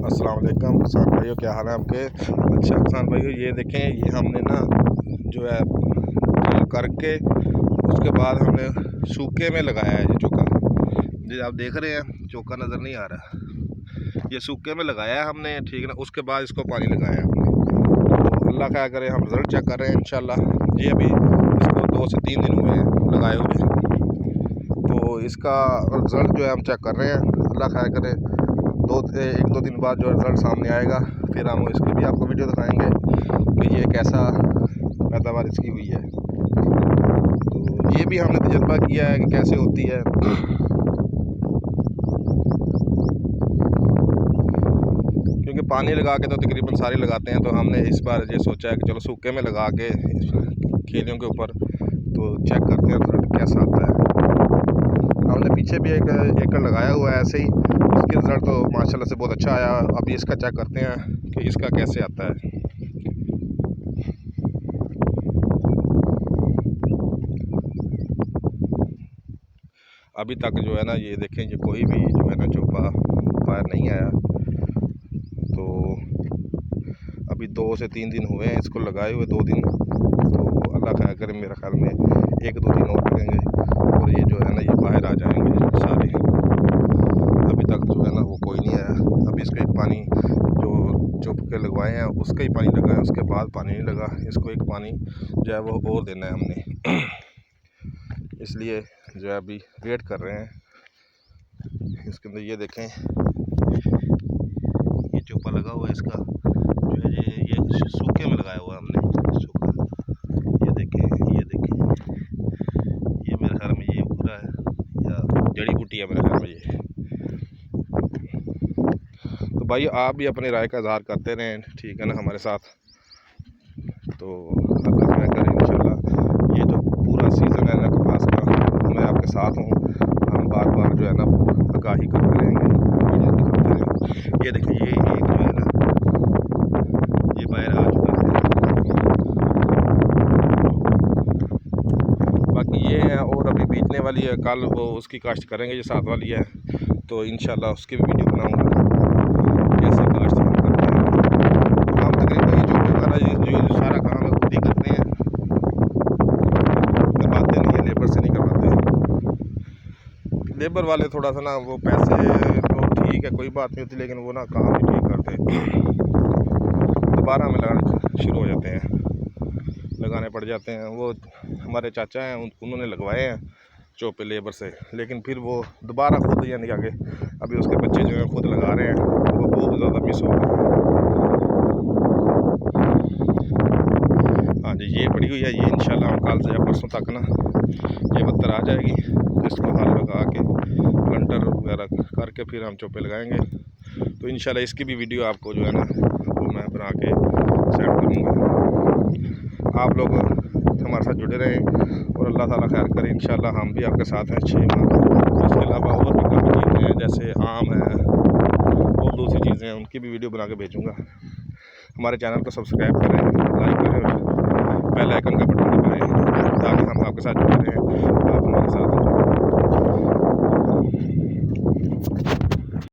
अस्सलाम वालेकुम किसान भाइयों, क्या हाल है आपके। अच्छा किसान भाइयों, ये देखें, ये हमने ना जो है ड्रिल करके उसके बाद हमने सूखे में लगाया है। ये चौका जी आप देख रहे हैं, चौका नज़र नहीं आ रहा, ये सूखे में लगाया है हमने, ठीक है ना। उसके बाद इसको पानी लगाया है हमने। तो अल्लाह क्या करे, हम रिज़ल्ट चेक कर रहे हैं इंशाल्लाह। ये अभी इसको 2 से 3 दिन हुए हैं लगाए हुए, तो इसका रिज़ल्ट जो है हम चेक कर रहे हैं। अल्लाह खैर करे, 1-2 दिन बाद जो रिज़ल्ट सामने आएगा, फिर हम इसकी भी आपको वीडियो दिखाएंगे कि ये कैसा पैदावार इसकी हुई है। तो ये भी हमने तजर्बा किया है कि कैसे होती है। क्योंकि पानी लगा के तो तकरीबन सारे लगाते हैं, तो हमने इस बार ये सोचा है कि चलो सूखे में लगा के खेलियों के ऊपर तो चेक करते हैं रिज़ल्ट कैसा आता है। हमने पीछे भी एक एकड़ लगाया हुआ है ऐसे ही, उसके रिज़ल्ट तो माशाल्लाह से बहुत अच्छा आया। अभी इसका चेक करते हैं कि इसका कैसे आता है। अभी तक जो है ना, ये देखें, ये कोई भी जो है ना चौपा बाहर नहीं आया। तो अभी 2 से 3 दिन हुए हैं इसको लगाए हुए, 2 दिन। तो अल्लाह खैर करे, मेरे ख्याल में 1-2 दिन और लगेंगे और ये जो है ना, ये बाहर आ जाएंगे सारे। अभी तक जो है ना वो कोई नहीं आया। अभी इसको एक पानी जो चुप के लगवाए हैं उसका ही पानी लगा है, उसके बाद पानी नहीं लगा। इसको एक पानी जो है वो और देना है हमने, इसलिए जो है अभी वेट कर रहे हैं। इसके अंदर ये देखें, ये चोपा लगा हुआ है इसका, जो है ये सूखे में लगाया हुआ है हमने, सूखा। ये देखें, ये देखें, ये मेरे ख्याल में ये उग रहा है या जड़ी बूटी है मेरे ख्याल में ये। तो भाई आप भी अपनी राय का इज़हार करते रहें, ठीक है ना, हमारे साथ। तो अल्लाह क्या करे इंशाल्लाह, ये जो पूरा सीज़न है ना कपास का, मैं आपके साथ हूँ। हम बार बार जो है ना आगाही करते रहेंगे, वीडियो दिखाते रहेंगे। ये देखिए, ये एक जो है ना ये बाहर आ चुका है। बाकी ये है, और अभी बीतने वाली है, कल वो उसकी काश्त करेंगे, ये साथ वाली है, तो इंशाल्लाह उसकी भी वीडियो बनाऊँगा कैसे काश्त हम करते हैं। हम तकरीबन ये जो होगा ना, ये सारा काम है खुद ही करते हैं, करवाते नहीं है, लेबर से नहीं करवाते। लेबर वाले थोड़ा सा ना वो पैसे तो ठीक है, कोई बात नहीं होती, लेकिन वो ना काम नहीं ठीक करते। दोबारा हमें लगाना शुरू हो जाते हैं, लगाने पड़ जाते हैं। वो हमारे चाचा हैं, उन्होंने लगवाए हैं चौपे लेबर से, लेकिन फिर वो दोबारा खुद, यानी आगे अभी उसके बच्चे जो हैं खुद लगा रहे हैं, वो बहुत ज़्यादा मिस हो गए। हाँ जी, ये पड़ी हुई है, ये इंशाल्लाह हम कल से या परसों तक ना ये बत्तर आ जाएगी, तो इसको हल लगा के प्लांटर वगैरह करके फिर हम चौपे लगाएंगे। तो इंशाल्लाह इसकी भी वीडियो आपको जो है ना वो मैं बना के सेट करूँगा। आप लोग हमारे साथ जुड़े रहें और अल्लाह ताला खैर करे, इंशाल्लाह हम भी आपके साथ हैं 6 माह। इसके अलावा और भी काफ़ी चीज़ें हैं, जैसे आम है और दूसरी चीज़ें हैं, उनकी भी वीडियो बना के भेजूँगा। हमारे चैनल को सब्सक्राइब करें, लाइक करें, बेल आइकन का बटन दबाएं, ताकि हम आपके साथ जुड़े रहें, आप हमारे साथ